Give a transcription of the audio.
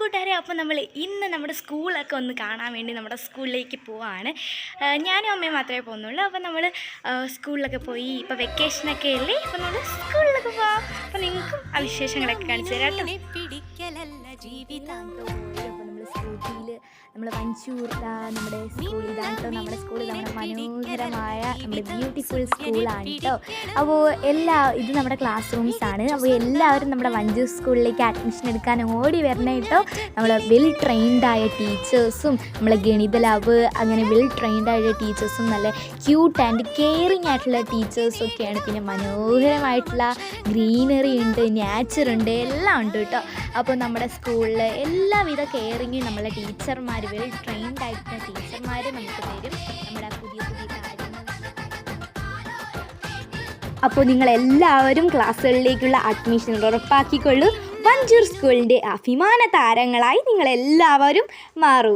കൂട്ടുകാരെ, അപ്പോൾ നമ്മൾ ഇന്ന് നമ്മുടെ സ്കൂളൊക്കെ ഒന്ന് കാണാൻ വേണ്ടി നമ്മുടെ സ്കൂളിലേക്ക് പോവാണ്. ഞാനും അമ്മയും മാത്രമേ പോകുന്നുള്ളൂ. അപ്പോൾ നമ്മൾ സ്കൂളിലൊക്കെ പോയി, ഇപ്പോൾ വെക്കേഷനൊക്കെ അല്ലേ, അപ്പോൾ നമ്മൾ സ്കൂളിലൊക്കെ പോവാം. അപ്പോൾ നിങ്ങൾക്കും ആ വിശേഷങ്ങളൊക്കെ കാണിച്ചു തരാം കേട്ടോ. സ്കൂട്ടിയിൽ നമ്മൾ മഞ്ചൂർ നമ്മുടെ സ്കൂൾ ഇതാണ് കേട്ടോ. നമ്മുടെ സ്കൂളിൽ നമ്മുടെ മനോഹരമായ നമ്മുടെ ബ്യൂട്ടിഫുൾ സ്കൂളാണ് കേട്ടോ. അപ്പോൾ ഇത് നമ്മുടെ ക്ലാസ് റൂംസ് ആണ്. അപ്പോൾ എല്ലാവരും നമ്മുടെ മഞ്ചൂർ സ്കൂളിലേക്ക് അഡ്മിഷൻ എടുക്കാൻ ഓടി വരണേ കേട്ടോ. നമ്മൾ വെൽ ട്രെയിൻഡായ ടീച്ചേഴ്സും നമ്മളെ ഗണിത ലാബ് അങ്ങനെ വെൽ ട്രെയിൻഡായ ടീച്ചേഴ്സും നല്ല ക്യൂട്ട് ആൻഡ് കെയറിങ് ആയിട്ടുള്ള ടീച്ചേഴ്സൊക്കെയാണ്. പിന്നെ മനോഹരമായിട്ടുള്ള ഗ്രീനറി ഉണ്ട്, നാച്ചർ ഉണ്ട്, എല്ലാം ഉണ്ട് കേട്ടോ. അപ്പോൾ നമ്മുടെ സ്കൂളിൽ എല്ലാവിധ കെയറിങ്ങും നമ്മളെ ടീച്ചർമാർ വെൽ ട്രെയിൻഡ് ആയിട്ടുള്ള ടീച്ചർമാർ നമുക്ക് തരും. നമ്മുടെ പുതിയ കാര്യങ്ങൾ. അപ്പോൾ നിങ്ങളെല്ലാവരും ക്ലാസ്സുകളിലേക്കുള്ള അഡ്മിഷൻ ഉറപ്പാക്കിക്കൊള്ളൂ. മഞ്ചൂർ സ്കൂളിൻ്റെ അഭിമാന താരങ്ങളായി നിങ്ങളെല്ലാവരും മാറൂ.